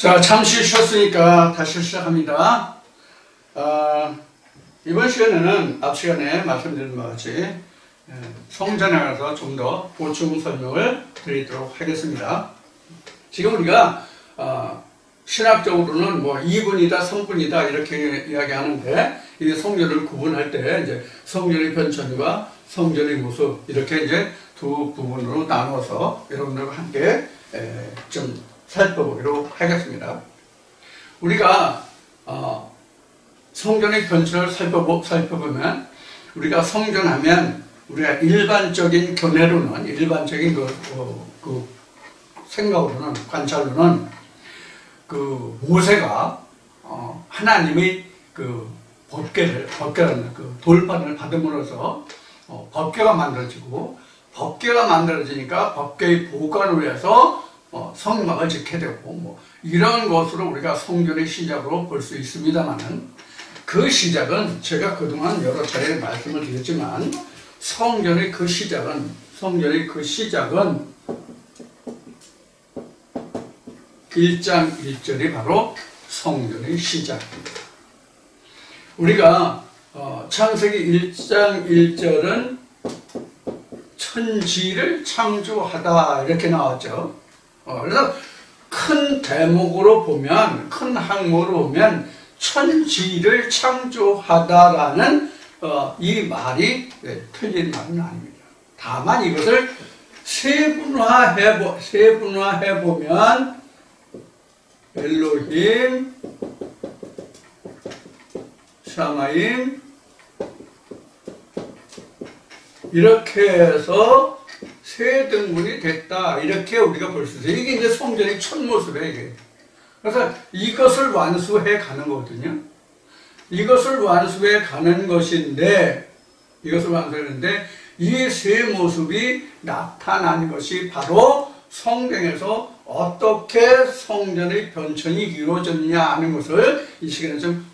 자, 잠시 쉬었으니까 다시 시작합니다. 이번 시간에는 앞 시간에 말씀드린 것 같이 성전에 가서 좀 더 보충 설명을 드리도록 하겠습니다. 지금 우리가 신학적으로는 뭐 2분이다, 3분이다 이렇게 이야기하는데 이 성전을 구분할 때 이제 성전의 변천과 성전의 모습 이렇게 이제 두 부분으로 나누어서 여러분들과 함께 좀 살펴보기로 하겠습니다. 우리가 성전의 변천을 살펴보면 우리가 성전하면 우리가 일반적인 견해로는 일반적인 그 생각으로는 관찰로는 그 모세가 하나님의 그 법궤라는 그 돌판을 받음으로써 법궤가 만들어지고 법궤가 만들어지니까 법궤의 보관을 위해서 성막을 짓게 되고 뭐 이런 것으로 우리가 성전의 시작으로 볼 수 있습니다만은 그 시작은 제가 그동안 여러 차례 말씀을 드렸지만 성전의 그 시작은 1장 1절이 바로 성전의 시작입니다. 우리가 창세기 1장 1절은 천지를 창조하다 이렇게 나왔죠. 그래서 큰 대목으로 보면, 큰 항목으로 보면 천지를 창조하다라는 이 말이 틀린 말은 아닙니다. 다만 이것을 세분화해보면 엘로힘, 샤마임 이렇게 해서 세 등분이 됐다 이렇게 우리가 볼 수 있어요. 이게 이제 성전의 첫 모습이에요. 이게. 그래서 이것을 완수해 가는 거거든요. 이것을 완수해 가는 것인데 이 세 모습이 나타난 것이 바로 성경에서 어떻게 성전의 변천이 이루어졌냐 하는 것을 이 시간에 좀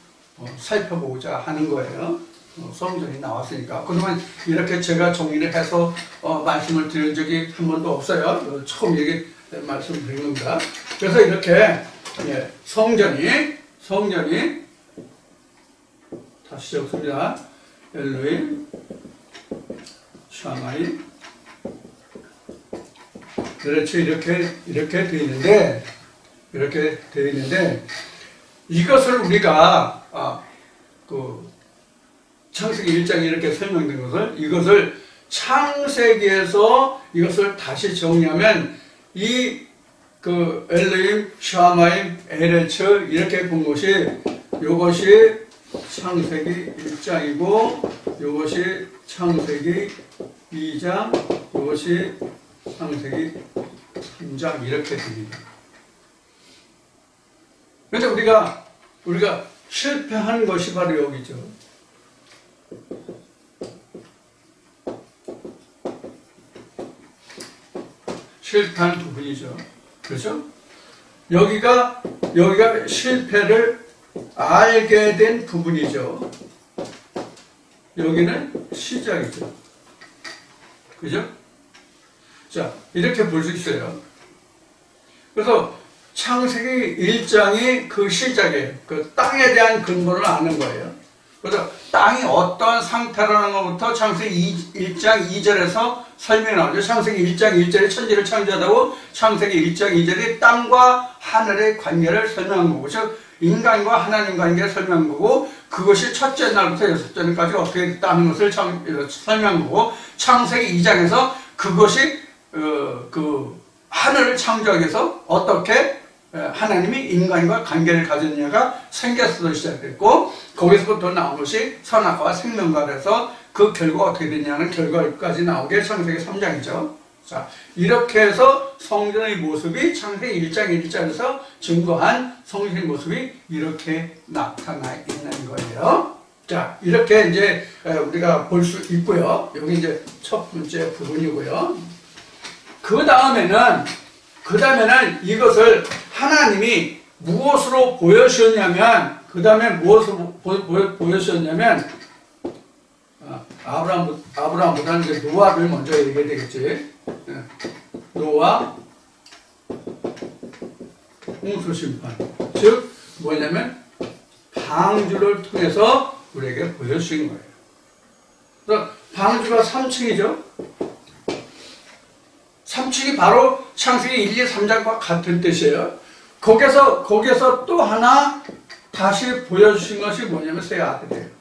살펴보고자 하는 거예요. 성전이 나왔으니까. 그동안 이렇게 제가 정리를 해서 말씀을 드린 적이 한 번도 없어요. 처음 얘기 말씀드린 겁니다. 그래서 이렇게 성전이 다시 적습니다. 엘로힘, 샤마임 그렇죠. 이렇게 되어 있는데 이것을 우리가 창세기 1장에 이렇게 설명된 이것을 창세기에서 이것을 다시 정리하면 엘로힘, 샤마임, 에레츠 이렇게 본 것이 이것이 창세기 1장이고 이것이 창세기 2장, 이것이 창세기 3장 이렇게 됩니다. 그런데 우리가 실패한 것이 바로 여기죠. 실패한 부분이죠. 그렇죠? 여기가 실패를 알게 된 부분이죠. 여기는 시작이죠. 그죠? 자, 이렇게 볼 수 있어요. 그래서 창세기 1장이 그 시작이에요. 그 땅에 대한 근본을 아는 거예요. 그래서 땅이 어떤 상태라는 것부터 창세기 1장 2절에서 설명이 나오죠. 창세기 1장 1절에 천지를 창조하다고 창세기 1장 2절이 땅과 하늘의 관계를 설명한 거고, 즉 인간과 하나님 관계를 설명한 거고, 그것이 첫째 날부터 여섯째 날까지 어떻게 됐다는 것을 설명한 거고, 창세기 2장에서 그것이 하늘을 창조하기 위해서 어떻게 하나님이 인간과 관계를 가졌느냐가 생겨서 시작됐고, 거기서부터 나온 것이 선악과와 생명과에서 그 결과가 어떻게 되냐는 결과까지 나오게 창세기 3장이죠. 자, 이렇게 해서 성전의 모습이 창세기 1장 1절에서 증거한 성전의 모습이 이렇게 나타나 있는 거예요. 자, 이렇게 이제 우리가 볼 수 있고요. 여기 이제 첫 번째 부분이고요. 그 다음에는 이것을 하나님이 무엇으로 보여주셨냐면, 아브라함보다는 이제 노아를 먼저 얘기해야 되겠지. 노아는 홍수심판. 즉 뭐냐면 방주를 통해서 우리에게 보여주신 거예요. 그래서 방주가 3층이죠. 3층이 바로 창세기 1, 2, 3장과 같은 뜻이에요. 거기서 또 하나 다시 보여주신 것이 뭐냐면 새 아들이에요.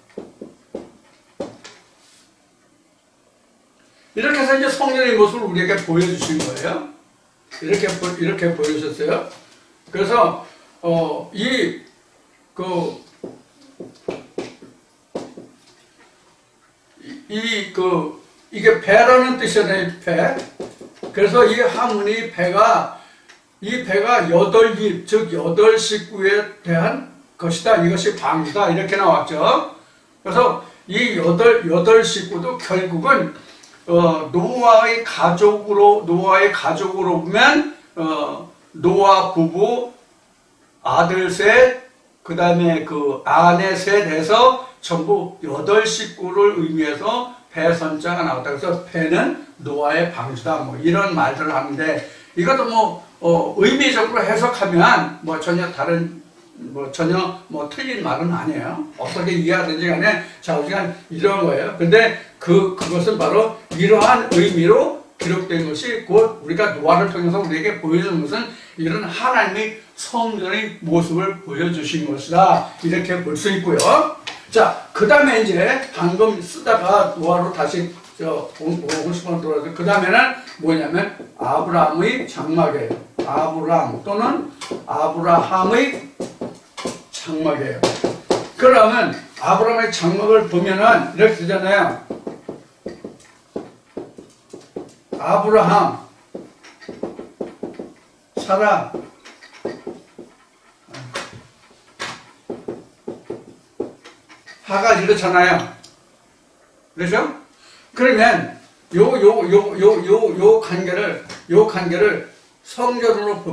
이렇게 해서 이제 성령의 모습을 우리에게 보여주신 거예요. 이렇게 보여주셨어요. 그래서 이게 배라는 뜻이잖아요. 배. 그래서 이 하문이 배가 8입, 즉 8식구에 대한 것이다. 이것이 방주다. 이렇게 나왔죠. 그래서 이 8식구도 결국은 노아의 가족으로 보면 노아 부부 아들 셋, 그 다음에 그 아내 셋 해서 전부 8식구를 의미해서 배선자가 나왔다. 그래서 배는 노아의 방주다. 뭐 이런 말들을 하는데 이것도 의미적으로 해석하면 전혀 틀린 말은 아니에요. 어떻게 이해하든지 간에 자, 우리가 이런 거예요. 근데 그것은 바로 이러한 의미로 기록된 것이 곧 우리가 노아를 통해서 우리에게 보여주는 것은 이런 하나님의 성전의 모습을 보여주신 것이다. 이렇게 볼 수 있고요. 자, 그 다음에 이제 방금 쓰다가 노아로 다시 50번 돌아서 그 다음에는 뭐냐면 아브라함의 장막이에요. 아브라함 또는 아브라함의 장막이에요. 그러면 아브라함의 장막을 보면은 이렇게 되잖아요. 아브라함, 사라, 하가 이렇잖아요. 그렇죠? 그러면 요 관계를 성전으로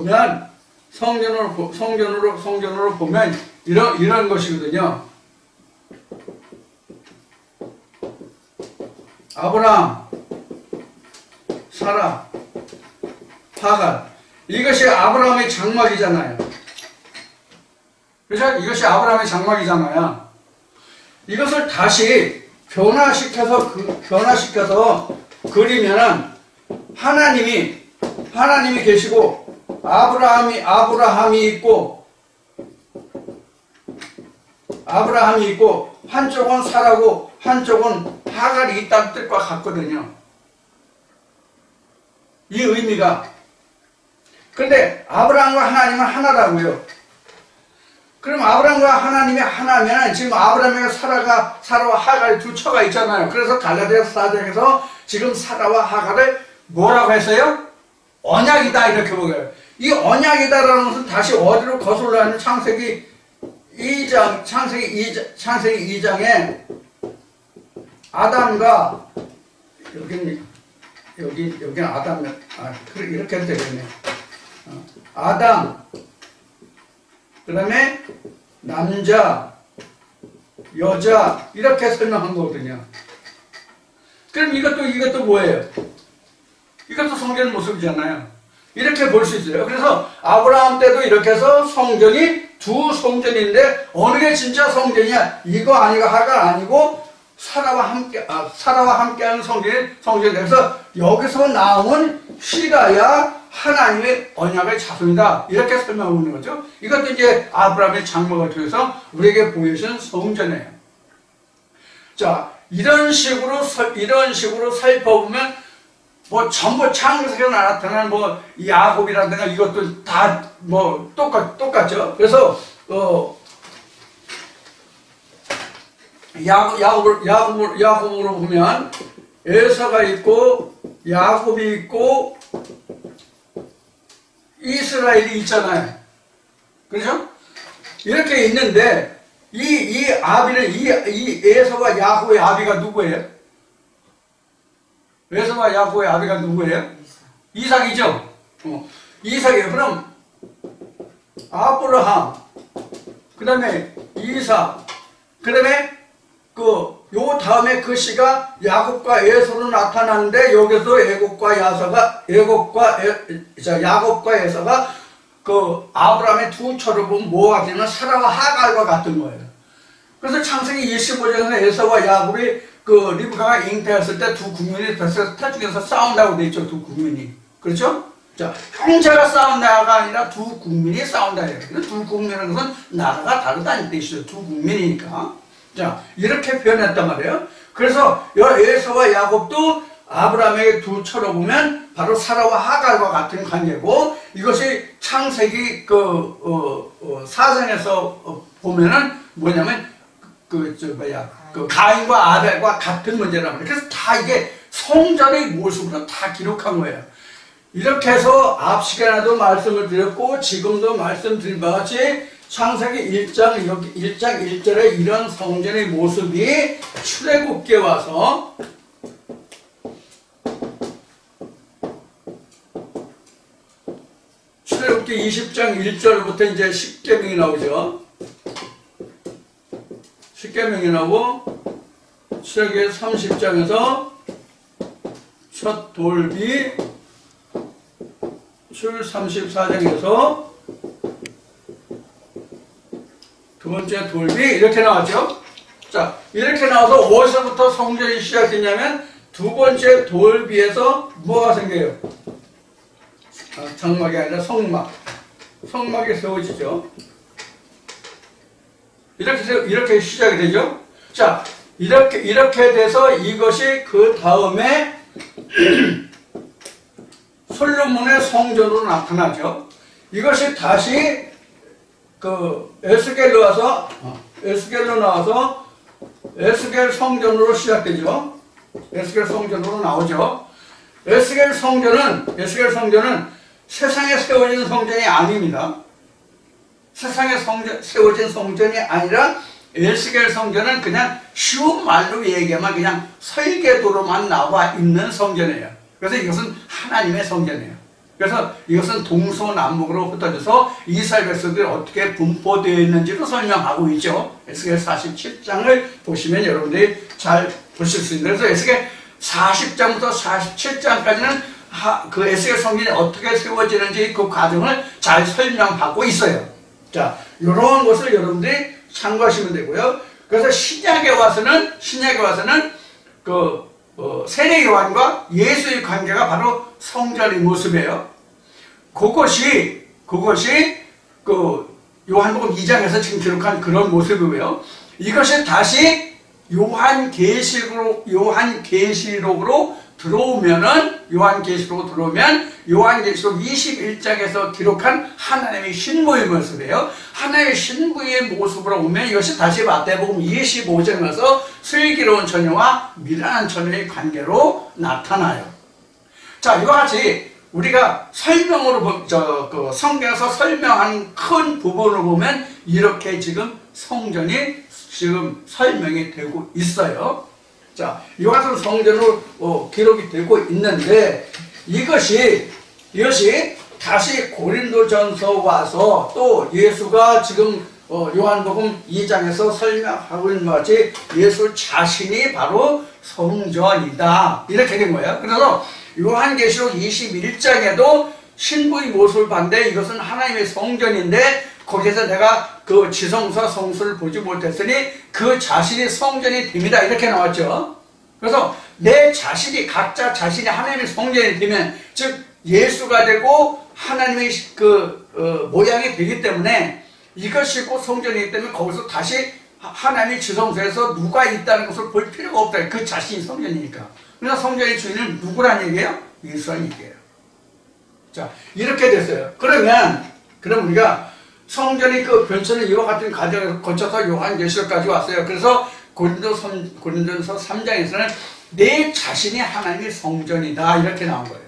보면 이런 것이거든요. 아브라함, 사라, 하가 이것이 아브라함의 장막이잖아요. 그렇죠? 이것이 아브라함의 장막이잖아요. 이것을 다시 변화시켜서 그리면은 하나님이 계시고 아브라함이 있고 한쪽은 사라고 한쪽은 하갈이 있다는 뜻과 같거든요. 이 의미가. 그런데 아브라함과 하나님은 하나라고요. 그럼 아브라함과 하나님이 하나면 지금 아브라함과 사라와 하갈이 두 처가 있잖아요. 그래서 갈라디아서 4장에서 지금 사라와 하갈을 뭐라고 했어요? 언약이다 이렇게 먹어요. 이 언약이다라는 것은 다시 어디로 거슬러 하는 창세기 2장에 아담과 여기는 아담 이렇게 해도 되겠네. 아담 그 다음에 남자, 여자 이렇게 설명한 거거든요. 그럼 이것도 뭐예요? 이것도 성전의 모습이잖아요. 이렇게 볼 수 있어요. 그래서 아브라함 때도 이렇게 해서 성전이 두 성전인데 어느 게 진짜 성전이야? 이거 아니고 하갈 아니고 사라와 함께하는 성전이 돼서 여기서 나온 시라야 하나님의 언약의 자손이다. 이렇게 설명하고 있는 거죠. 이것도 이제 아브라함의 장막을 통해서 우리에게 보여주신 성전이에요. 자, 이런 식으로 살펴보면 전부 창세기에 나타나는 야곱이라든가 이것도 다 똑같죠. 그래서 야곱으로 보면 에서가 있고 야곱이 있고 이스라엘이 있잖아요. 그렇죠? 이렇게 있는데 이 아비는 이 에서와 야곱의 아비가 누구예요? 에서와 야곱의 아비가 누구예요? 이삭이죠. 이삭이에요. 그럼 아브라함, 그 다음에 이삭, 그 다음에 요 다음에 그 시가 야곱과 에서로 나타나는데 여기서 야곱과 에서가 그 아브라함의 두 처럼 뭐가 되면 사라와 하갈과 같은 거예요. 그래서 창세기 25장에서 에서와 야곱이 그 리브가가 잉태했을 때 두 국민이 태중에서 싸운다고 돼 있죠. 두 국민이. 그렇죠? 자, 형제가 싸운다가 아니라 두 국민이 싸운다. 두 국민은 것은 나라가 다르다는 뜻이죠. 두 국민이니까. 자, 이렇게 표현했단 말이에요. 그래서 에서와 야곱도 아브라함에게 두 처로 보면 바로 사라와 하갈과 같은 관계고, 이것이 창세기 사장에서 보면은 뭐냐면 그 가인과 아벨과 같은 문제란 말이에요. 그래서 다 이게 성전의 모습으로 다 기록한 거예요. 이렇게 해서 앞 시간에도 말씀을 드렸고 지금도 말씀드린 바와 같이 창세기 1장 1절에 이런 성전의 모습이 출애굽기에 와서 출애굽기 20장 1절부터 이제 십계명이 나오죠. 십계명이 나오고 출애굽기 30장에서 첫 돌비, 출 34장에서 두 번째 돌비 이렇게 나왔죠. 자, 이렇게 나와서 어디서부터 성전이 시작됐냐면 두 번째 돌비에서 뭐가 생겨요? 장막이 아니라 성막이 세워지죠. 이렇게 시작이 되죠. 자, 이렇게 돼서 이것이 그 다음에 솔로몬의 성전으로 나타나죠. 이것이 다시 그 에스겔로 나와서 에스겔 성전으로 시작되죠. 에스겔 성전으로 나오죠. 에스겔 성전은 세상에 세워진 성전이 아닙니다. 세상에 세워진 성전이 아니라 에스겔 성전은 그냥 쉬운 말로 얘기하면 그냥 설계도로만 나와 있는 성전이에요. 그래서 이것은 하나님의 성전이에요. 그래서 이것은 동서남북으로 흩어져서 이스라엘 백성들이 어떻게 분포되어 있는지도 설명하고 있죠. 에스겔 47장을 보시면 여러분들이 잘 보실 수 있는데, 그래서 에스겔 40장부터 47장까지는 그 에스겔 성전이 어떻게 세워지는지 그 과정을 잘 설명하고 있어요. 자, 이런 것을 여러분들이 참고하시면 되고요. 그래서 신약에 와서는 세례 요한과 예수의 관계가 바로 성전의 모습이에요. 그것이 그 요한복음 2장에서 지금 기록한 그런 모습이고요. 이것이 다시 요한계시록으로 들어오면 요한계시록 21장에서 기록한 하나님의 신부의 모습이에요. 하나님의 신부의 모습으로 오면 이것이 다시 마태복음 25장에서 슬기로운 처녀와 미련한 처녀의 관계로 나타나요. 자, 이와 같이 우리가 설명으로 성경에서 설명한 큰 부분을 보면 이렇게 지금 성전이 지금 설명이 되고 있어요. 자, 이와 같은 성전으로 기록이 되고 있는데, 이것이 다시 고린도전서 와서 또 예수가 지금 요한복음 2장에서 설명하고 있는 것 같이 예수 자신이 바로 성전이다, 이렇게 된 거예요. 그래서 요한계시록 21장에도 신부의 모습을 봤는데 이것은 하나님의 성전인데, 거기에서 내가 그 지성소와 성소를 보지 못했으니 그 자신이 성전이 됩니다, 이렇게 나왔죠. 그래서 각자 자신이 하나님의 성전이 되면, 즉 예수가 되고 하나님의 모양이 되기 때문에, 이것이 곧 성전이기 때문에 거기서 다시 하나님의 지성소에서 누가 있다는 것을 볼 필요가 없다. 그 자신이 성전이니까. 그래서 성전의 주인은 누구란 얘기예요? 예수란 얘기예요. 자, 이렇게 됐어요. 그럼 우리가 성전이 그 변천을 이와 같은 과정을 거쳐서 요한계시록까지 왔어요. 그래서 고린도전서 3장에서는 내 자신이 하나님의 성전이다, 이렇게 나온 거예요.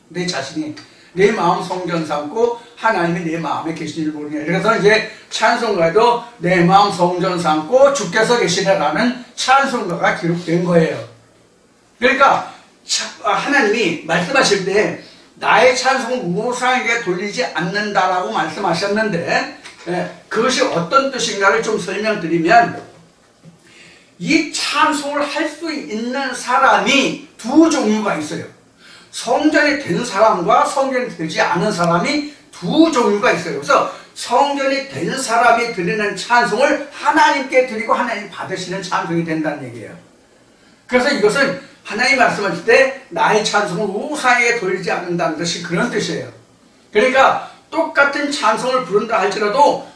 내 자신이 내 마음 성전 삼고 하나님이 내 마음에 계시니를 모르냐. 그래서 이제 찬송가에도 내 마음 성전 삼고 주께서 계시다라는 찬송가가 기록된 거예요. 그러니까 하나님이 말씀하실 때 나의 찬송을 무상에게 돌리지 않는다라고 말씀하셨는데, 그것이 어떤 뜻인가를 좀 설명드리면, 이 찬송을 할 수 있는 사람이 두 종류가 있어요. 성전이 된 사람과 성전이 되지 않은 사람이 두 종류가 있어요. 그래서 성전이 된 사람이 드리는 찬송을 하나님께 드리고 하나님 받으시는 찬송이 된다는 얘기예요. 그래서 이것은 하나님 말씀하실 때 나의 찬송을 우상에게 돌리지 않는다는 것이 그런 뜻이에요. 그러니까 똑같은 찬송을 부른다 할지라도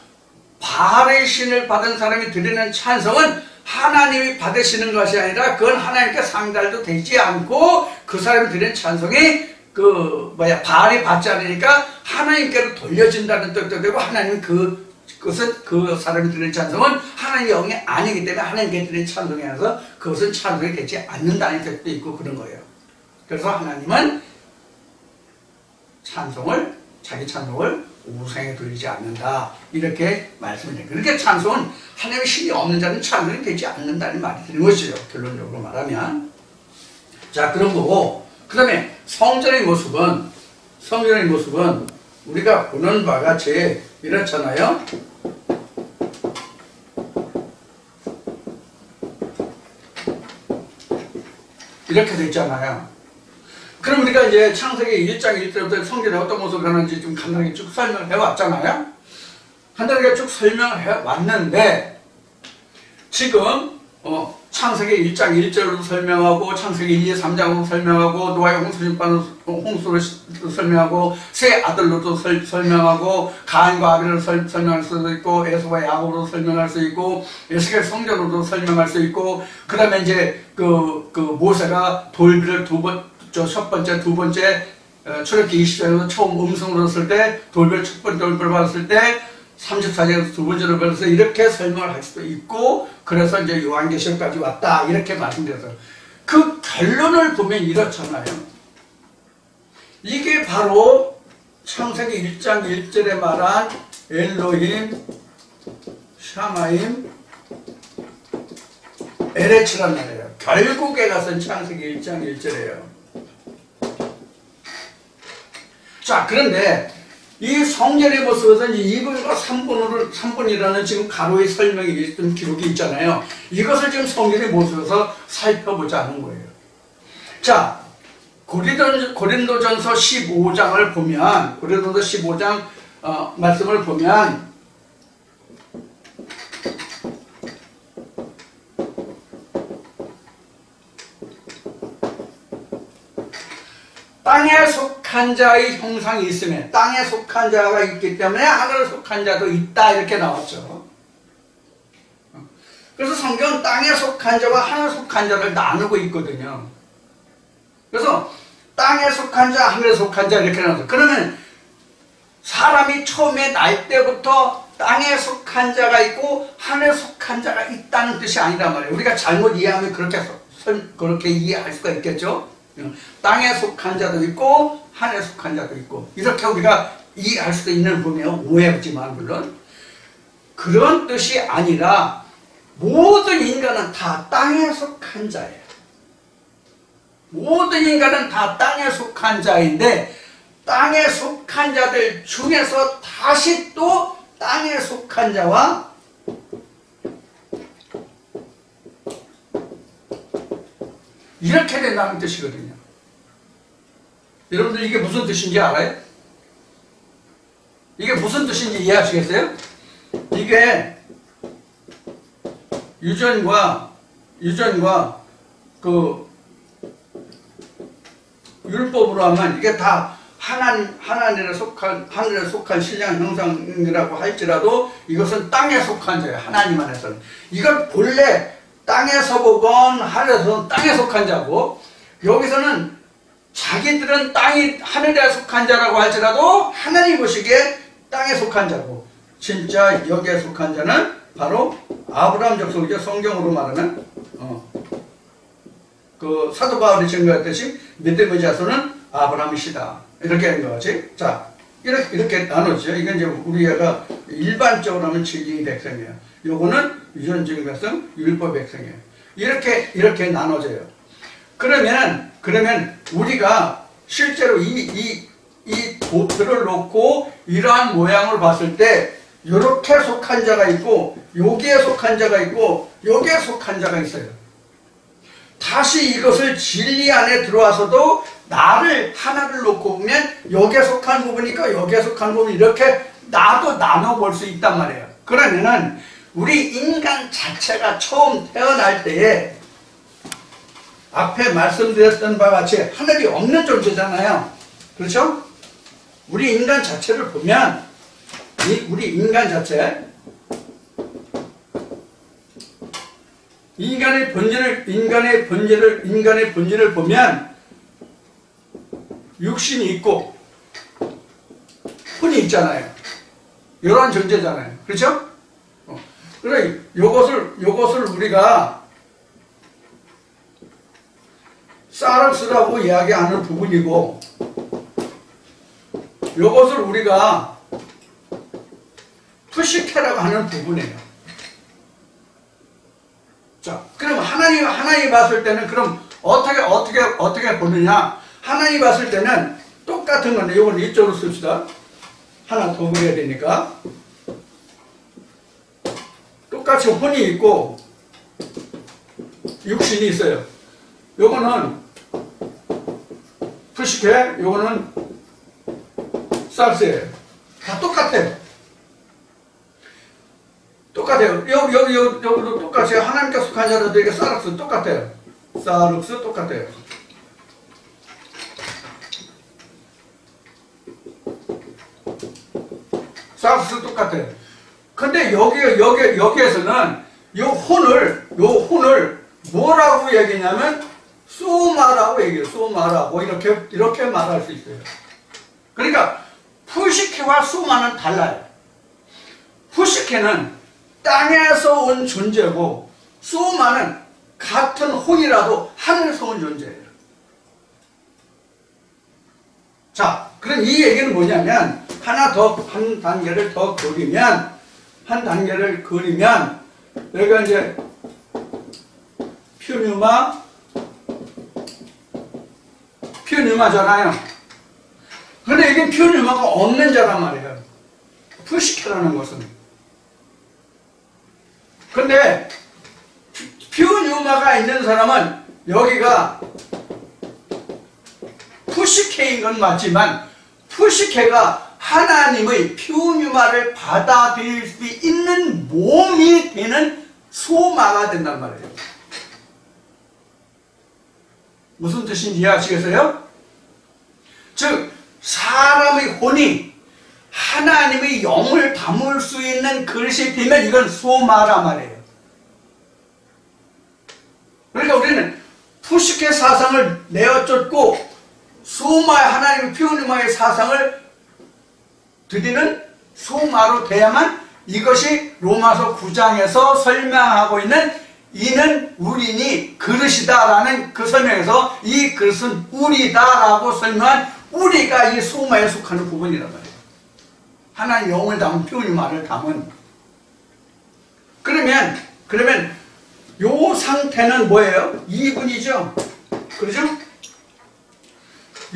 바알의 신을 받은 사람이 드리는 찬송은 하나님이 받으시는 것이 아니라 그건 하나님께 상달도 되지 않고 그 사람이 드리는 찬송이 바알이 받지 않으니까 하나님께로 돌려진다는 뜻도 되고 하나님 그것은 그 사람이 드리는 찬송은 하나님의 영이 아니기 때문에 하나님께 드리는 찬송이 아니라서 그것은 찬송이 되지 않는다는 뜻도 있고 그런 거예요. 그래서 하나님은 자기 찬송을 우상에 돌리지 않는다 이렇게 말씀을 해요. 그렇게 찬송은 하나님의 신이 없는 자는 찬송이 되지 않는다는 말이 되는 것이죠. 결론적으로 말하면. 자, 그런 거고 그 다음에 성전의 모습은 우리가 보는 바가 같이 이렇잖아요. 이렇게 돼 있잖아요. 그럼 우리가 이제 창세기 1장 1절부터 성전이 어떤 모습을 하는지 좀 간단하게 쭉 설명을 해왔잖아요. 간단하게 쭉 설명을 해왔는데 지금 창세기 1장 1절로 설명하고 창세기 1, 2, 3장으로 설명하고 노아의 홍수로 설명하고 세 아들로도 설명하고 가인과 아벨을 설명할 수도 있고 에서와 야곱으로 설명할 수 있고 에스겔 성전으로도 설명할 수 있고 그 다음에 이제 그 모세가 돌비를 첫 번째, 두 번째 출애굽기 20장에서 처음 음성으로 썼을 때 돌비를 첫 번째 돌비를 받았을 때 34장에서 두 번째로 받았을 때 이렇게 설명을 할 수도 있고 그래서 이제 요한계시록까지 왔다 이렇게 말씀드렸어요. 그 결론을 보면 이렇잖아요. 이게 바로 창세기 1장 1절에 말한 엘로힘, 샤마임, 에레츠란 말이에요. 결국에 가서는 창세기 1장 1절이에요. 자, 그런데 이 성전의 모습은 2분과 3분이라는 지금 가로의 설명이 있던 기록이 있잖아요. 이것을 지금 성전의 모습에서 살펴보자는 거예요. 자, 고린도전서 15장을 보면, 고린도전서 15장 말씀을 보면, 땅에 속한 자의 형상이 있으면 땅에 속한 자가 있기 때문에 하늘에 속한 자도 있다 이렇게 나왔죠. 그래서 성경은 땅에 속한 자와 하늘에 속한 자를 나누고 있거든요. 그래서 땅에 속한 자, 하늘에 속한 자 이렇게 나눠서 그러면 사람이 처음에 날 때부터 땅에 속한 자가 있고 하늘에 속한 자가 있다는 뜻이 아니란 말이에요. 우리가 잘못 이해하면 그렇게 이해할 수가 있겠죠. 땅에 속한 자도 있고 하늘에 속한 자도 있고 이렇게 우리가 이해할 수도 있는 부분이에요. 오해지만 물론 그런 뜻이 아니라 모든 인간은 다 땅에 속한 자예요. 모든 인간은 다 땅에 속한 자인데 땅에 속한 자들 중에서 다시 또 땅에 속한 자와 이렇게 된다는 뜻이거든요. 여러분들 이게 무슨 뜻인지 알아요? 이게 무슨 뜻인지 이해하시겠어요? 이게 유전과 그 율법으로 하면 이게 다 하늘에 속한 신령 형상이라고 할지라도 이것은 땅에 속한 자예요. 하나님 안에서는. 이건 본래 땅에서 보건 하늘에서 땅에 속한 자고 여기서는 자기들은 하늘에 속한 자라고 할지라도 하나님 보시기에 땅에 속한 자고 진짜 여기에 속한 자는 바로 아브라함 족속이죠. 성경으로 말하면 그 사도 바울이 증거했듯이 믿음의 자손은 아브라함이시다. 이렇게 하는 거지. 자, 이렇게 나누죠. 이건 이제 우리가 일반적으로 하면 진리 백성이에요. 요거는 유전적인 백성, 율법 백성이에요. 이렇게 나눠져요. 그러면 우리가 실제로 이 도트를 놓고 이러한 모양을 봤을 때 요렇게 속한 자가 있고 여기에 속한 자가 있고 여기에 속한 자가 있어요. 다시 이것을 진리 안에 들어와서도 나를 하나를 놓고 보면 여기에 속한 부분이니까 여기에 속한 부분 이렇게 나도 나눠볼 수 있단 말이에요. 그러면은 우리 인간 자체가 처음 태어날 때에 앞에 말씀드렸던 바와 같이 하늘이 없는 존재잖아요. 그렇죠? 우리 인간 자체를 보면 우리 인간 자체 인간의 본질을 보면 육신이 있고 혼이 있잖아요. 이러한 존재잖아요. 그렇죠? 그래 요것을 우리가 사르스라고 이야기하는 부분이고 요것을 우리가 푸시케라고 하는 부분이에요. 자, 그럼 하나님 봤을 때는 그럼 어떻게 보느냐? 하나님 봤을 때는 똑같은 건데, 이건 이쪽으로 씁시다. 하나 더 그려야 되니까. 똑같이 혼이 있고, 육신이 있어요. 요거는 푸시케, 요거는 쌀스예요. 다 똑같아요. 똑같아요. 여기도 똑같아요. 하나님께 속한 자라도 이게 사륵스 똑같아요. 사륵스 똑같아요. 사륵스 똑같아요. 근데 여기에서는 요 혼을 뭐라고 얘기냐면 소마라고 얘기해요. 소마라고 이렇게 말할 수 있어요. 그러니까 푸시케와 소마는 달라요. 푸시케는 땅에서 온 존재고 소마는 같은 혼이라도 하늘에서 온 존재예요. 자, 그럼 이 얘기는 뭐냐면 한 단계를 더 그리면 여기가 이제 퓨뉴마잖아요. 근데 이게 퓨뉴마가 없는 자란 말이에요. 푸시케라는 것은. 근데 퓨뉴마가 있는 사람은 여기가 푸시케인 건 맞지만 푸시케가 하나님의 퓨뉴마를 받아들일 수 있는 몸이 되는 소마가 된단 말이에요. 무슨 뜻인지 이해하시겠어요? 즉 사람의 혼이 하나님의 영을 담을 수 있는 그릇이 되면 이건 소마란 말이에요. 그러니까 우리는 푸시케 사상을 내어쫓고 하나님의 퓨뉴마의 사상을 드리는 소마로 돼야만 이것이 로마서 9장에서 설명하고 있는 이는 우리니 그릇이다라는 그 설명에서 이 그릇은 우리다라고 설명한 우리가 이 소마에 속하는 부분이란 말이에요. 하나님 영을 담은 퓨뉴마를 담은. 그러면 요 상태는 뭐예요? 2분이죠. 그렇죠?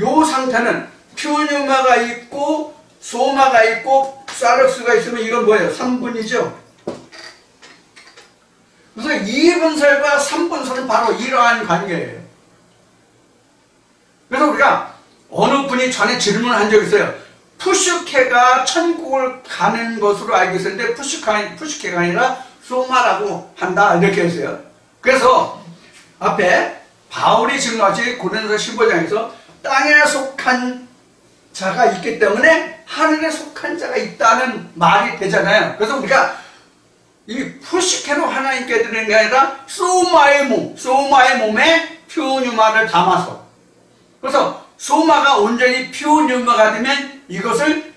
요 상태는 퓨뉴마가 있고 소마가 있고 사륵스가 있으면 이건 뭐예요? 3분이죠. 그래서 2분설과 3분설은 바로 이러한 관계예요. 그래서 우리가 어느 분이 전에 질문을 한 적이 있어요. 푸시케가 천국을 가는 것으로 알고 있었는데 푸시케가 아니라 소마라고 한다 이렇게 했어요. 그래서 앞에 바울이 지금 같이 고린도서 15장에서 땅에 속한 자가 있기 때문에 하늘에 속한 자가 있다는 말이 되잖아요. 그래서 우리가 이 푸시케로 하나님께 드리는 게 아니라 소마의 몸에 퓨뉴마를 담아서, 그래서 소마가 온전히 퓨뉴마가 되면 이것을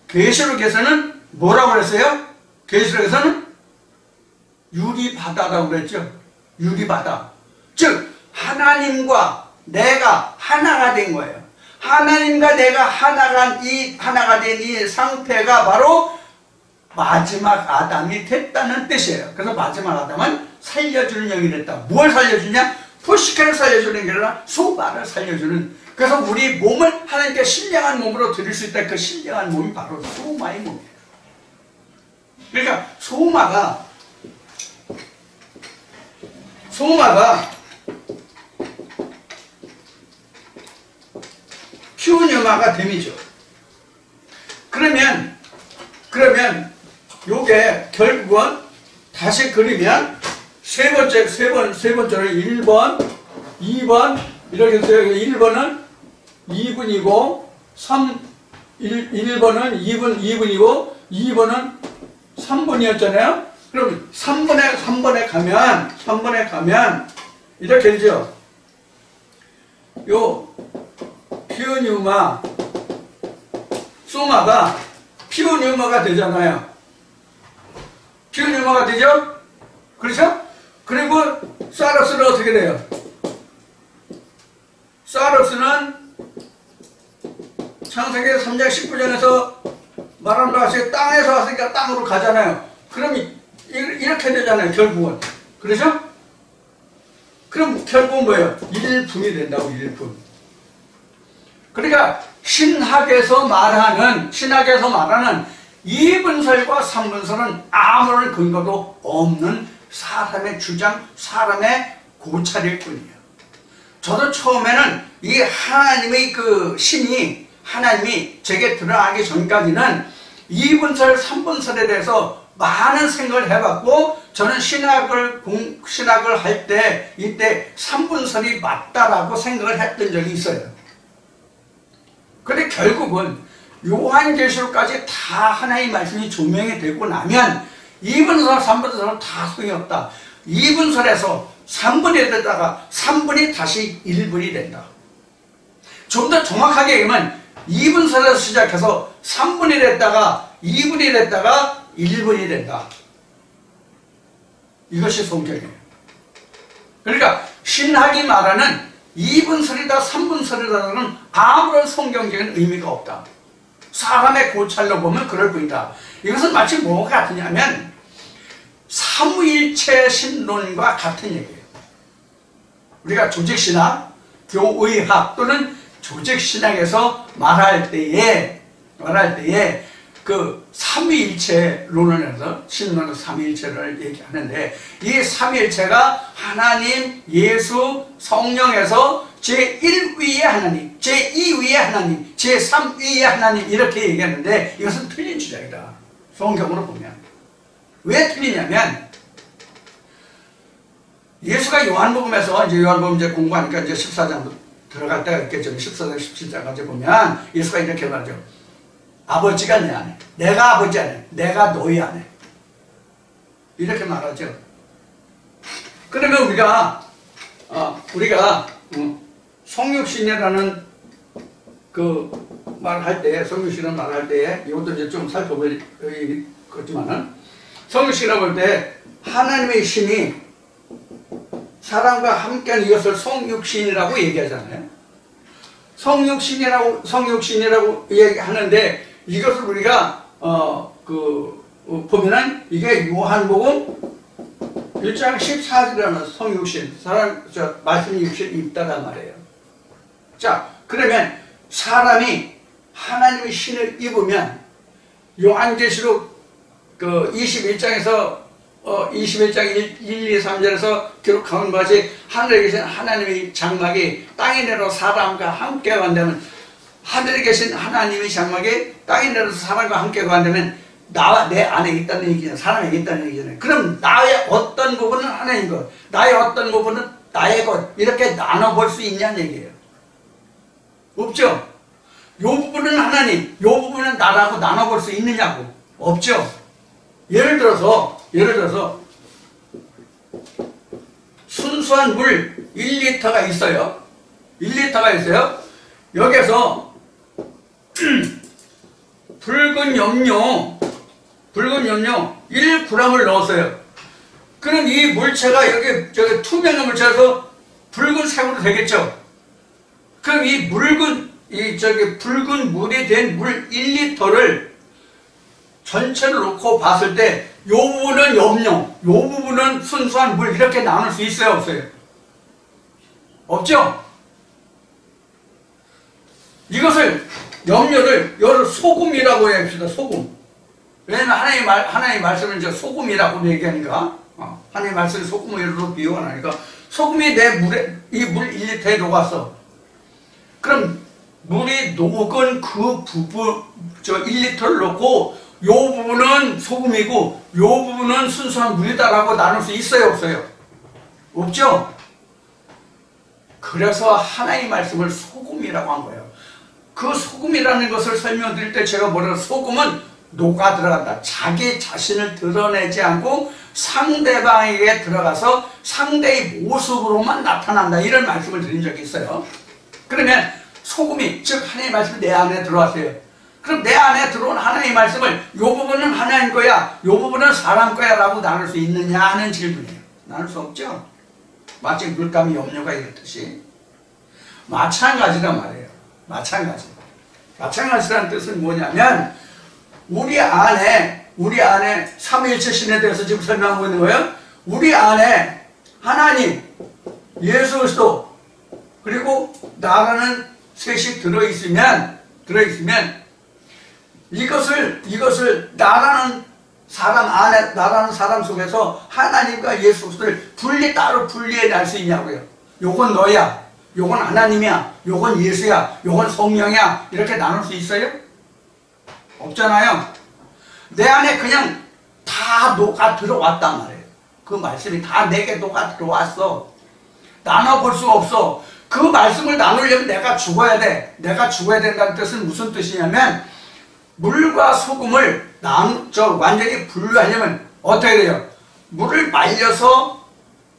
계시록에서는 뭐라고 그랬어요? 계시록에서는 유리바다라고 그랬죠. 유리바다. 즉 하나님과 내가 하나가 된 거예요. 하나님과 내가 하나가 된 이 상태가 바로 마지막 아담이 됐다는 뜻이에요. 그래서 마지막 아담은 살려주는 영이 됐다. 뭘 살려주냐? 푸시케를 살려주는 게 아니라 소마를 살려주는. 그래서 우리 몸을 하나님께 신령한 몸으로 드릴 수 있다. 그 신령한 몸이 바로 소마의 몸이에요. 그러니까 소마가 피오니우마가 됨이죠. 그러면 요게 결국은 다시 그리면 세 번째로 1번, 2번 이렇게 해서 1번은 2분이고 1번은 2분이고 2번은 3분이었잖아요. 그럼 3번에 가면 이렇게 되죠. 요 피오니우마 소마가 피오니우마가 되잖아요. 피오니우마가 되죠? 그렇죠? 그리고 사르스는 어떻게 돼요? 사르스는 창세기 3장 19절에서 말한 바 같이 땅에서 왔으니까 땅으로 가잖아요. 그럼 이렇게 되잖아요. 결국은. 그렇죠? 그럼 결국은 뭐예요? 일품이 된다고. 일품. 그러니까 신학에서 말하는 2분설과 3분설은 아무런 근거도 없는 사람의 주장, 사람의 고찰일 뿐이에요. 저도 처음에는 이 하나님의 그 신이 하나님이 제게 드러나기 전까지는 2분설, 3분설에 대해서 많은 생각을 해봤고, 저는 신학을 할 때 이때 3분설이 맞다라고 생각을 했던 적이 있어요. 근데 결국은 요한계시록까지 다 하나의 말씀이 조명이 되고 나면 2분설, 3분설은 다 소용이 없다. 2분설에서 3분이 됐다가 3분이 다시 1분이 된다. 좀 더 정확하게 얘기하면 2분설에서 시작해서 3분이 됐다가 2분이 됐다가 1분이 된다. 이것이 성경이에요. 그러니까 신학이 말하는 2분설이다 3분설이다는 아무런 성경적인 의미가 없다. 사람의 고찰로 보면 그럴 뿐이다. 이것은 마치 뭐가 같으냐면 삼위일체 신론과 같은 얘기예요. 우리가 조직신학, 교의학 또는 조직신학에서 말할 때에 그 삼위일체론을 해서 신론은 삼위일체를 얘기하는데, 이 삼위일체가 하나님, 예수, 성령에서 제1위의 하나님, 제2위의 하나님, 제3위의 하나님 이렇게 얘기하는데, 이것은 틀린 주장이다. 성경으로 보면. 왜 틀리냐면 예수가 요한복음에서 이제 요한복음 이제 공부하니까 이제 14장도 들어갈 때가 있겠죠. 14장, 17장까지 보면 예수가 이렇게 말하죠. 아버지가 내 안에, 내가 아버지 안에, 내가 너희 안에. 이렇게 말하죠. 그러면 우리가 성육신이라는 그 말할 때, 성육신을 말할 때, 이것도 이제 좀 살펴볼 거지만은, 성육신이라고 할 때 하나님의 신이 사람과 함께하는 이것을 성육신이라고 얘기하잖아요. 성육신이라고 얘기하는데, 이것을 우리가 보면은 이게 요한복음 1장 14절에는 성육신, 말씀이 육신이 있다란 말이에요. 자, 그러면 사람이 하나님의 신을 입으면 요한계시록 21장에서 21장 1, 2, 3절에서 기록하는 것이 하늘에 계신 하나님의 장막이 땅에 내려 사람과 함께 간다면, 하늘에 계신 하나님의 장막이 땅에 내려서 사람과 함께 간다면 내 안에 있다는 얘기잖아요. 사람에게 있다는 얘기잖아요. 그럼 나의 어떤 부분은 하나님 것, 나의 어떤 부분은 나의 것, 이렇게 나눠볼 수 있냐는 얘기예요. 없죠? 요 부분은 하나님, 요 부분은 나라고 나눠볼 수 있느냐고. 없죠? 예를 들어서 순수한 물 1리터가 있어요. 1리터가 있어요. 여기서 붉은 염료 1g을 넣었어요. 그럼 이 물체가 여기 투명한 물체에서 붉은색으로 되겠죠. 그럼 이 붉은 물이 된 물 1리터를 전체를 놓고 봤을 때, 요 부분은 염료, 요 부분은 순수한 물, 이렇게 나눌 수 있어요, 없어요? 없죠? 염료를 소금이라고 합시다, 소금. 왜냐면 하나님의 말씀을 이제 소금이라고 얘기하니까, 하나님의 말씀을 소금으로 비유하니까, 소금이 이 물 1리터에 녹았어. 그럼 물이 녹은 그 부분, 1리터를 넣고 요 부분은 소금이고 요 부분은 순수한 물이다라고 나눌 수 있어요, 없어요? 없죠? 그래서 하나님의 말씀을 소금이라고 한 거예요. 그 소금이라는 것을 설명드릴 때 제가 뭐라고, 소금은 녹아 들어간다. 자기 자신을 드러내지 않고 상대방에게 들어가서 상대의 모습으로만 나타난다. 이런 말씀을 드린 적이 있어요. 그러면 소금이, 즉 하나님의 말씀이 내 안에 들어왔어요. 그럼 내 안에 들어온 하나님의 말씀을 요 부분은 하나님 거야, 요 부분은 사람 거야 라고 나눌 수 있느냐 하는 질문이에요. 나눌 수 없죠. 마치 물감이 염료가 이렇듯이 마찬가지란 말이에요. 마찬가지라는 뜻은 뭐냐면 우리 안에 삼위일체 신에 대해서 지금 설명하고 있는 거예요. 우리 안에 하나님, 예수 그리스도, 그리고 나라는 셋이 들어있으면 이것을 나라는 사람 속에서 하나님과 예수 그리스도를 따로 분리해낼 수 있냐고요. 요건 너야, 요건 하나님이야, 요건 예수야, 요건 성령이야, 이렇게 나눌 수 있어요? 없잖아요. 내 안에 그냥 다 녹아 들어왔단 말이에요. 그 말씀이 다 내게 녹아 들어왔어. 나눠볼 수가 없어. 그 말씀을 나누려면 내가 죽어야 돼. 내가 죽어야 된다는 뜻은 무슨 뜻이냐면, 물과 소금을 완전히 분류하려면 어떻게 돼요? 물을 말려서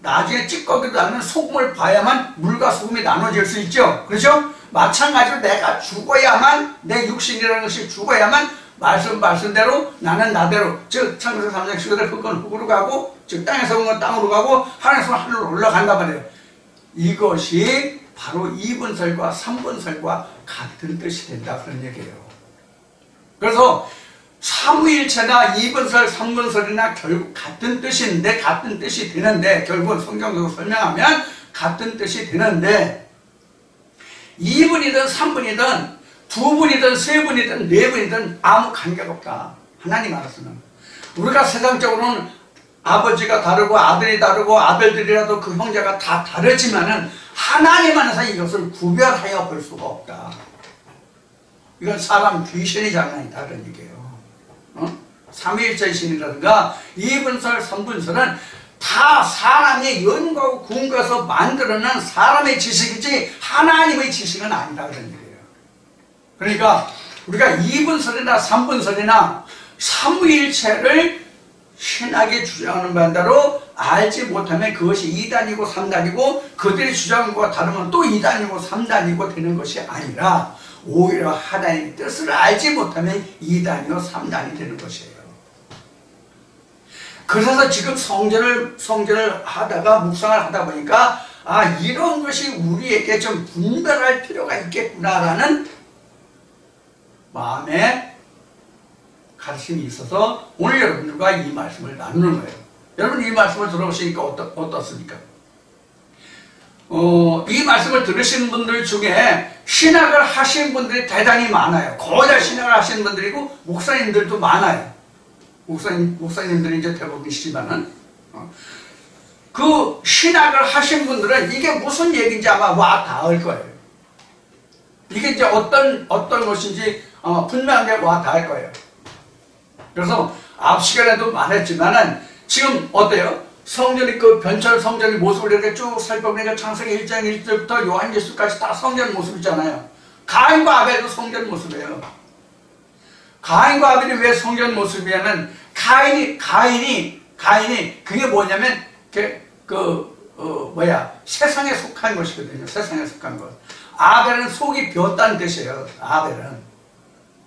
나중에 찌꺼기도 나는 소금을 봐야만 물과 소금이 나눠질 수 있죠. 그렇죠? 마찬가지로 내가 죽어야만, 내 육신이라는 것이 죽어야만 말씀대로 나는 나대로, 즉 창세기 3장 15절 흙은 흙으로 가고, 즉 땅에서 온 건 땅으로 가고 하늘에서 하늘로 올라간단 말이에요. 이것이 바로 2분설과 3분설과 같은 뜻이 된다, 그런 얘기예요. 그래서 삼위일체나 2분설, 3분설이나 결국 같은 뜻인데, 같은 뜻이 되는데, 결국은 성경적으로 설명하면 같은 뜻이 되는데, 2분이든 3분이든 2분이든 3분이든 4분이든 아무 관계가 없다. 하나님 알았으면. 우리가 세상적으로는 아버지가 다르고 아들이 다르고 아들들이라도 그 형제가 다 다르지만은 하나님 안에서 이것을 구별하여 볼 수가 없다. 이건 사람 귀신이 장난이다, 그런 얘기예요. 삼위일체 신이라든가 2분설, 3분설은 다 사람이 연구하고 궁금해서 만들어낸 사람의 지식이지 하나님의 지식은 아니다, 그런 얘기예요. 그러니까 우리가 2분설이나 3분설이나 삼위일체를 신학이 주장하는 반대로 알지 못하면 그것이 2단이고 3단이고 그들이 주장한 것과 다르면 또 2단이고 3단이고 되는 것이 아니라 오히려 하나님의 뜻을 알지 못하면 2단이고 3단이 되는 것이에요. 그래서 지금 성전을 하다가 묵상을 하다 보니까 이런 것이 우리에게 좀 분별할 필요가 있겠구나라는 마음에 가르침이 있어서 오늘 여러분들과 이 말씀을 나누는 거예요. 여러분 이 말씀을 들어보시니까 어떻습니까? 이 말씀을 들으시는 분들 중에 신학을 하신 분들이 대단히 많아요. 거의 다 신학을 하시는 분들이고 목사님들도 많아요. 목사님들이 이제 대부분이시지만은 그 신학을 하신 분들은 이게 무슨 얘기인지 아마 와 닿을 거예요. 이게 이제 어떤 것인지 분명하게 와 닿을 거예요. 그래서 앞 시간에도 말했지만은 지금 어때요? 성전이 그 변철 성전의 모습을 이렇게 쭉 살펴보니까 창세기 1장 1절부터 요한계시까지 다 성전 모습이잖아요. 가인과 아벨도 성전 모습이에요. 가인과 아벨이 왜 성전 모습이냐면 가인이 그게 뭐냐면 세상에 속한 것이거든요. 세상에 속한 것. 아벨은 속이 비었다는 뜻이에요.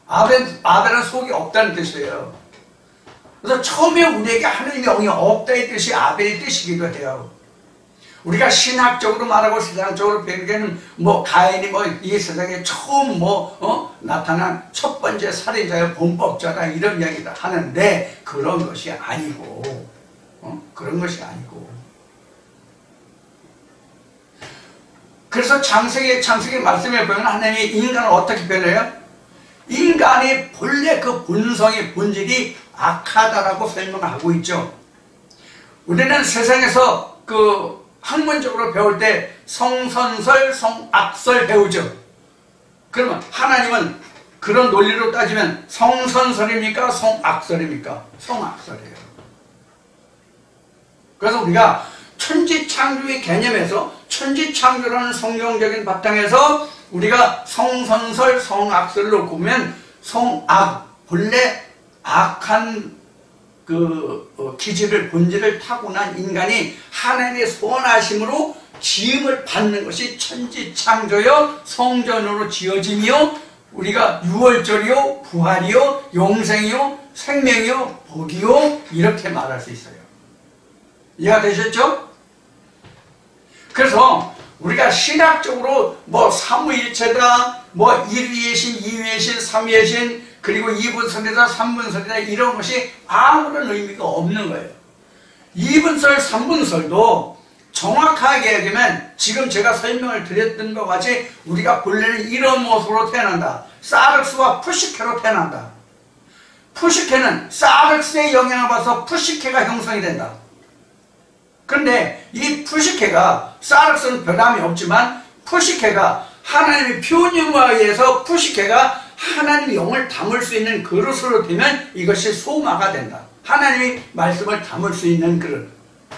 아벨은 속이 없다는 뜻이에요. 그래서 처음에 우리에게 하나님의 영이 없다의 뜻이 아벨의 뜻이기도 해요. 우리가 신학적으로 말하고 세상적으로 배우기에는 가인이 이 세상에 처음 나타난 첫 번째 살인자의 범법자다 이런 이야기를 하는데 그런 것이 아니고 그래서 창세기 말씀에 보면 하나님이 인간을 어떻게 표현해요? 인간이 본래 그 본성의 본질이 악하다라고 설명을 하고 있죠. 우리는 세상에서 학문적으로 배울 때 성선설, 성악설 배우죠. 그러면 하나님은 그런 논리로 따지면 성선설입니까? 성악설입니까? 성악설이에요. 그래서 우리가 천지창조의 개념에서 천지창조라는 성경적인 바탕에서 우리가 성선설, 성악설로 보면 성악, 본래 악한 기질을, 본질을 타고난 인간이 하나님의 선하심으로 지음을 받는 것이 천지창조여 성전으로 지어짐이요 우리가 유월절이요 부활이요 영생이요 생명이요 복이요 이렇게 말할 수 있어요. 이해가 되셨죠? 그래서 우리가 신학적으로 뭐 삼위일체다, 뭐 일위의 신, 이위의 신, 삼위의 신, 그리고 이분설이다, 삼분설이다 이런 것이 아무런 의미가 없는 거예요. 이분설, 삼분설도 정확하게 얘기하면 지금 제가 설명을 드렸던 것 같이 우리가 본래는 이런 모습으로 태어난다. 사르스와 푸시케로 태어난다. 푸시케는 사르스의 영향을 받아서 푸시케가 형성이 된다. 그런데 이 푸시케가, 사르스는 변함이 없지만 푸시케가 하나님의 표현에 의해서 푸시케가 하나님의 영을 담을 수 있는 그릇으로 되면 이것이 소마가 된다. 하나님의 말씀을 담을 수 있는 그릇.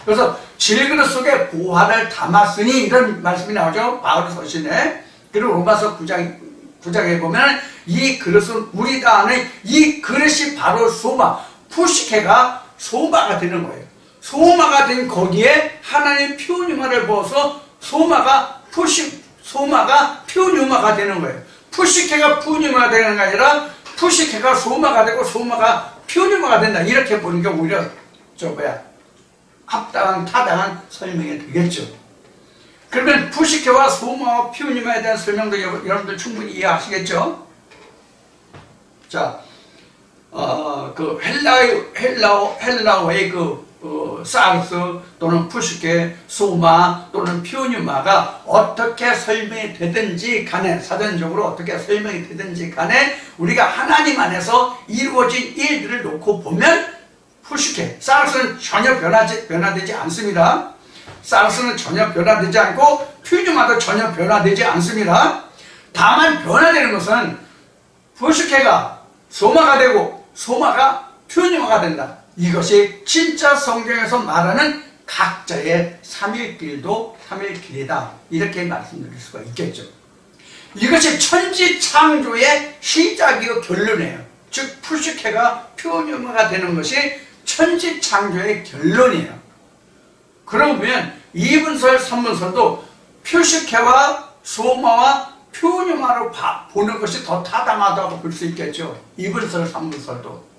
그래서 질그릇 속에 보화를 담았으니 이런 말씀이 나오죠. 바울 서신에. 그리고 로마서 9장에 보면 이 그릇은 우리가 아는 이 그릇이 바로 소마. 푸시케가 소마가 되는 거예요. 소마가 된 거기에 하나님 표뉴마를 부어서 소마가 표뉴마가 되는 거예요. 푸시케가 푸뉴마가 되는 게 아니라 푸시케가 소마가 되고 소마가 표뉴마가 된다. 이렇게 보는 게 오히려 합당한 타당한 설명이 되겠죠. 그러면 푸시케와 소마와 표뉴마에 대한 설명도 여러분들 충분히 이해하시겠죠? 자, 그 헬라어의 사르스 또는 푸시케, 소마 또는 표뉴마가 어떻게 설명이 되든지 간에, 사전적으로 어떻게 설명이 되든지 간에 우리가 하나님 안에서 이루어진 일들을 놓고 보면 푸시케, 사르스는 전혀 변화되지 않습니다. 사르스는 전혀 변화되지 않고 표뉴마도 전혀 변화되지 않습니다. 다만 변화되는 것은 푸시케가 소마가 되고 소마가 표뉴마가 된다. 이것이 진짜 성경에서 말하는 각자의 삼일길도 삼일길이다. 이렇게 말씀드릴 수가 있겠죠. 이것이 천지창조의 시작이고 결론이에요. 즉 푸시케가 표뉴마가 되는 것이 천지창조의 결론이에요. 그러면 이분설, 삼분설도 푸시케와 소마와 표뉴마로 보는 것이 더 타당하다고 볼 수 있겠죠. 이분설, 삼분설도.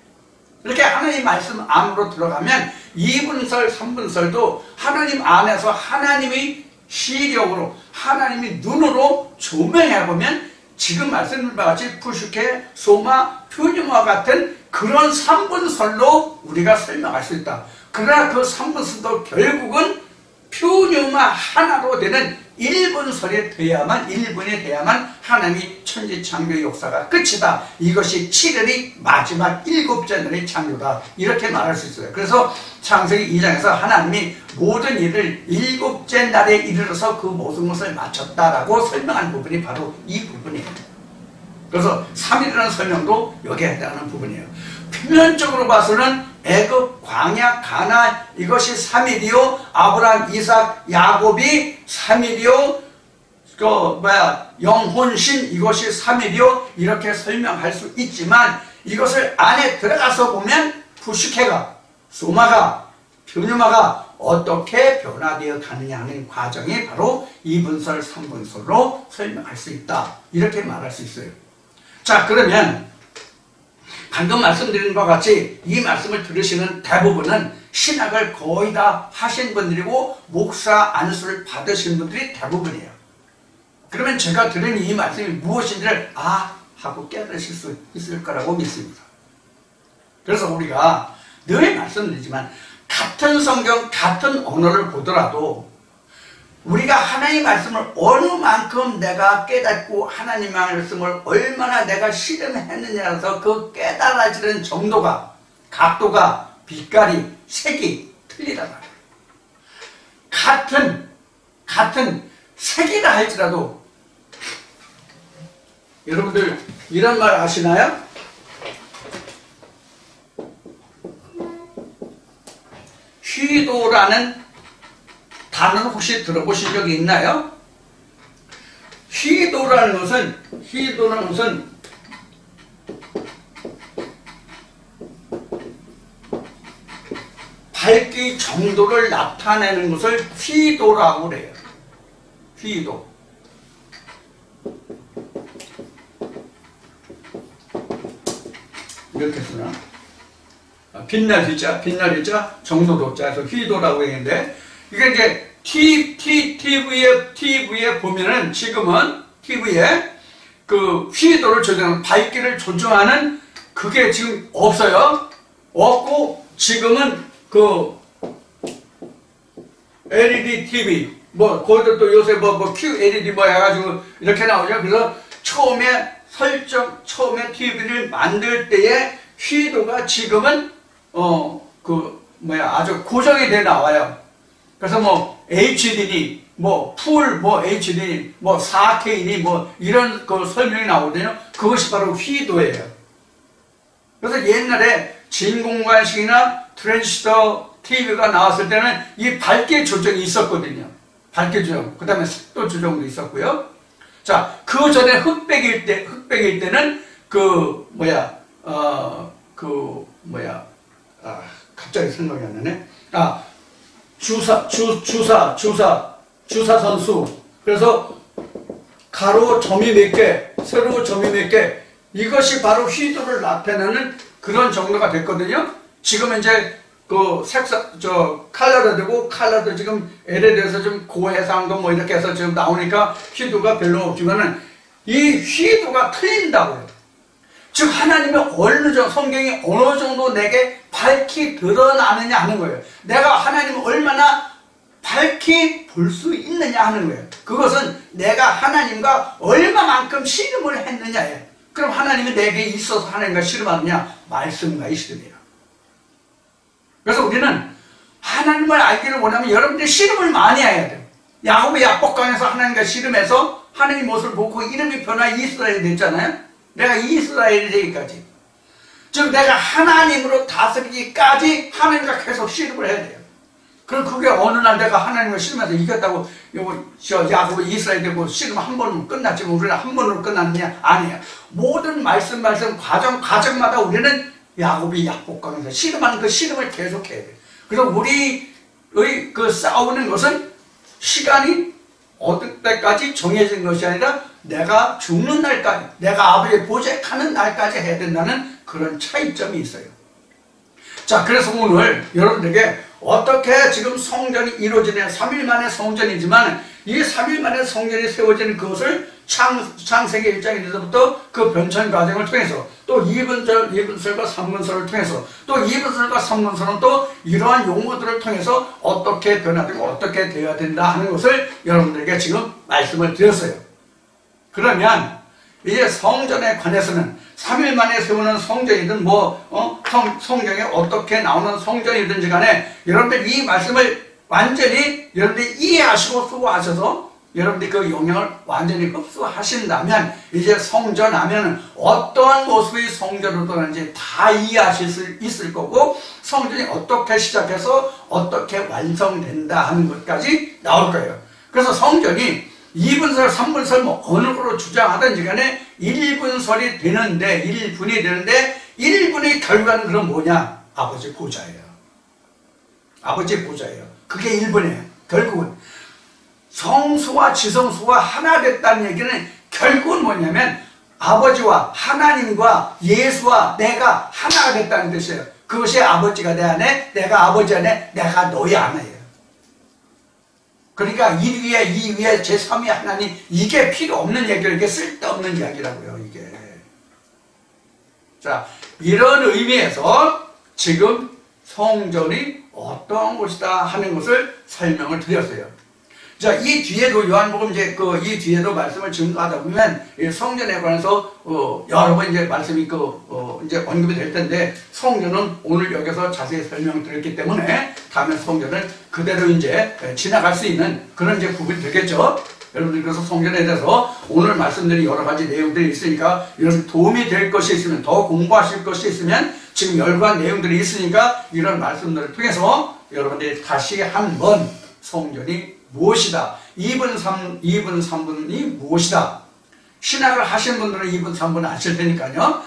이렇게 하나님 말씀 안으로 들어가면 이분설, 삼분설도 하나님 안에서 하나님의 시력으로, 하나님의 눈으로 조명해보면 지금 말씀드린 바와 같이 푸시케, 소마, 표뉴마 같은 그런 삼분설로 우리가 설명할 수 있다. 그러나 그 삼분설도 결국은 표뉴마 하나로 되는 일분설이 돼야만 하나님이 천지창조의 역사가 끝이다. 이것이 7일이 마지막 7째 날의 창조다. 이렇게 말할 수 있어요. 그래서 창세기 2장에서 하나님이 모든 일을 7째 날에 이르러서 그 모든 것을 마쳤다라고 설명한 부분이 바로 이 부분이에요. 그래서 3일이라는 설명도 여기에 해당하는 부분이에요. 표면적으로 봐서는 애굽, 광야, 가나안 이것이 3일이요 아브라함, 이삭, 야곱이 3일이요 영혼신 이것이 3일이요 이렇게 설명할 수 있지만 이것을 안에 들어가서 보면 푸시케가, 소마가, 표뉴마가 어떻게 변화되어 가느냐 하는 과정이 바로 2분설, 3분설로 설명할 수 있다. 이렇게 말할 수 있어요. 자, 그러면 방금 말씀드린 바와 같이 이 말씀을 들으시는 대부분은 신학을 거의 다 하신 분들이고 목사 안수를 받으신 분들이 대부분이에요. 그러면 제가 들은 이 말씀이 무엇인지를 하고 깨달으실 수 있을 거라고 믿습니다. 그래서 우리가 늘 말씀드리지만 같은 성경, 같은 언어를 보더라도 우리가 하나님의 말씀을 어느 만큼 내가 깨닫고 하나님의 말씀을 얼마나 내가 실험했느냐라서 그 깨달아지는 정도가, 각도가, 빛깔이, 색이 틀리단 말이에요. 같은 색이라 할지라도 여러분들 이런 말 아시나요? 휘도라는 단어를 혹시 들어보신 적이 있나요? 휘도라는 것은 밝기 정도를 나타내는 것을 휘도라고 그래요. 휘도. 이렇게 쓰나? 빛날 휘자, 정도도자에서 휘도라고 했는데, 이게 이제 TV에 보면은 지금은 TV에 그 휘도를 조정하는, 밝기를 조정하는 그게 지금 없어요. 없고, 지금은 그 LED TV, 거기도 또 요새 QLED 해가지고 이렇게 나오죠. 그래서 처음에 TV를 만들 때의 휘도가 지금은 아주 고정이 돼 나와요. 그래서 HD니, 풀 HD니, 4K니, 이런 그 설명이 나오거든요. 그것이 바로 휘도예요. 그래서 옛날에 진공관식이나 트랜지스터 TV가 나왔을 때는 이 밝기 조정이 있었거든요. 밝기 조정, 그 다음에 습도 조정도 있었고요. 자, 그 전에 흑백일 때는 갑자기 생각이 안 나네. 주사 선수. 그래서 가로 점이 몇 개, 세로 점이 몇 개, 이것이 바로 휘도를 나타내는 그런 정도가 됐거든요. 지금 이제 칼라도 되고, 칼라도 지금 LED에서 좀 고해상도 이렇게 해서 지금 나오니까 휘도가 별로 없지만은, 이 휘도가 틀린다고요. 즉, 성경이 어느 정도 내게 밝히 드러나느냐 하는 거예요. 내가 하나님을 얼마나 밝히 볼 수 있느냐 하는 거예요. 그것은 내가 하나님과 얼마만큼 씨름을 했느냐예요. 그럼 하나님이 내게 있어서 하나님과 씨름하느냐? 말씀과의 씨름이에요. 그래서 우리는 하나님을 알기를 원하면 여러분들이 씨름을 많이 해야 돼요. 야곱의 약복강에서 하나님과 씨름해서 하나님 모습을 보고 이름이 변화 이스라엘이 됐잖아요. 내가 이스라엘이 되기까지. 즉 내가 하나님으로 다스리기까지 하나님과 계속 씨름을 해야 돼요. 그럼 그게 어느 날 내가 하나님과 씨름해서 이겼다고 야곱이 이스라엘 되고 씨름 한 번으로 끝났지만 우리는 한 번으로 끝났느냐? 아니에요. 모든 말씀 과정마다 우리는 야곱이 약복강에서 씨름하는 그 씨름을 계속해야 돼요. 그래서 우리의 그 싸우는 것은 시간이 어느 때까지 정해진 것이 아니라 내가 죽는 날까지, 내가 아버지의 보좌에 가는 날까지 해야 된다는 그런 차이점이 있어요. 자, 그래서 오늘 여러분들에게 어떻게 지금 성전이 이루어지냐, 3일 만에 성전이지만 이 3일 만에 성전이 세워지는 그것을 창세기 1장에서부터 그 변천 과정을 통해서 또 2분설과 3분설을 통해서 또 2분설과 3분설은 또 이러한 용어들을 통해서 어떻게 변화되고 어떻게 되어야 된다 하는 것을 여러분들에게 지금 말씀을 드렸어요. 그러면 이제 성전에 관해서는 3일 만에 세우는 성전이든 성경에 어떻게 나오는 성전이든지 간에 여러분들 이 말씀을 완전히 여러분들이 이해하시고 수고하셔서 여러분들이 그 영향을 완전히 흡수하신다면 이제 성전 하면 어떠한 모습의 성전으로 떠나는지 다 이해하실 수 있을 거고 성전이 어떻게 시작해서 어떻게 완성된다 하는 것까지 나올 거예요. 그래서 성전이 2분설, 3분설 어느 거로 주장하든지 간에 1분설이 되는데 1분이 되는데 1분의 결과는 그럼 뭐냐? 아버지 보좌예요. 아버지 보좌예요. 그게 1분이에요. 결국은 성수와 지성수가 하나 됐다는 얘기는 결국은 뭐냐면 아버지와 하나님과 예수와 내가 하나가 됐다는 뜻이에요. 그것이 아버지가 내 안에, 내가 아버지 안에, 내가 너희 안에요. 그러니까 이 위에 제3위 하나님, 이게 필요 없는 얘기를, 이게 쓸데없는 이야기라고요, 이게. 자, 이런 의미에서 지금 성전이 어떤 곳이다 하는 것을 설명을 드렸어요. 자, 이 뒤에도 요한복음 이 뒤에도 말씀을 증거하다 보면 성전에 관해서 여러 번 이제 말씀이 이제 언급이 될 텐데 성전은 오늘 여기서 자세히 설명드렸기 때문에 다음에 성전을 그대로 이제 지나갈 수 있는 그런 이제 부분이 되겠죠. 여러분들 그래서 성전에 대해서 오늘 말씀드린 여러 가지 내용들이 있으니까 이런 도움이 될 것이 있으면, 더 공부하실 것이 있으면 지금 열거한 내용들이 있으니까 이런 말씀들을 통해서 여러분들이 다시 한번 성전이 무엇이다, 2분 3분이 무엇이다, 신학을 하신 분들은 2분 3분은 아실 테니까요.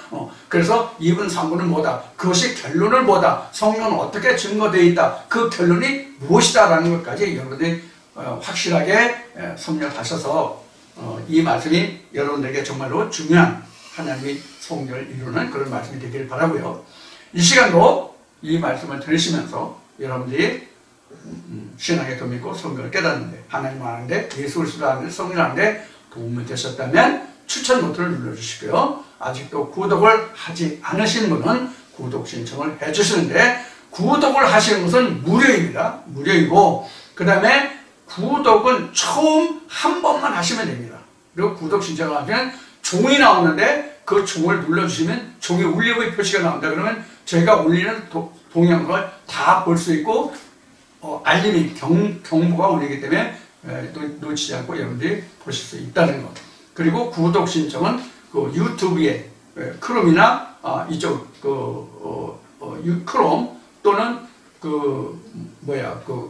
그래서 2분 3분은 뭐다, 그것이 결론은 뭐다, 성경은 어떻게 증거되어 있다, 그 결론이 무엇이다 라는 것까지 여러분들이 확실하게 섭렵하셔서 이 말씀이 여러분들에게 정말로 중요한 하나님의 성전을 이루는 그런 말씀이 되기를 바라고요. 이 시간도 이 말씀을 들으시면서 여러분들이 신앙에 더 믿고 성경을 깨닫는데, 하나님을 아는데, 예수 그리스도를 아는데, 성령을 아는데 도움이 되셨다면 추천 버튼을 눌러주시고요. 아직도 구독을 하지 않으신 분은 구독 신청을 해주시는데, 구독을 하시는 것은 무료입니다. 무료이고, 그 다음에 구독은 처음 한 번만 하시면 됩니다. 그리고 구독 신청을 하면 종이 나오는데 그 종을 눌러주시면 종이 울리고의 표시가 나온다. 그러면 저희가 올리는 동영상을 다 볼 수 있고 알림이 경보가 울리기 때문에 놓치지 않고 여러분들이 보실 수 있다는 것. 그리고 구독 신청은 그 유튜브에 크롬이나 이쪽 크롬 또는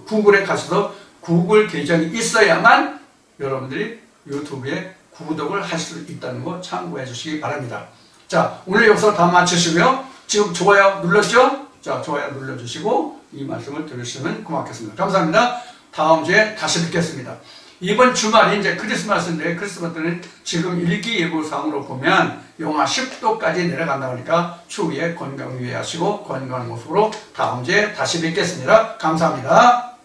구글에 가셔서 구글 계정이 있어야만 여러분들이 유튜브에 구독을 하실 수 있다는 거 참고해 주시기 바랍니다. 자, 오늘 여기서 다 마치시고요. 지금 좋아요 눌렀죠? 자, 좋아요 눌러주시고 이 말씀을 들으시면 고맙겠습니다. 감사합니다. 다음 주에 다시 뵙겠습니다. 이번 주말이 이제 크리스마스인데, 크리스마스는 지금 일기예보상으로 보면 영하 10도까지 내려간다 보니까 추위에 건강 유의하시고 건강한 모습으로 다음 주에 다시 뵙겠습니다. 감사합니다.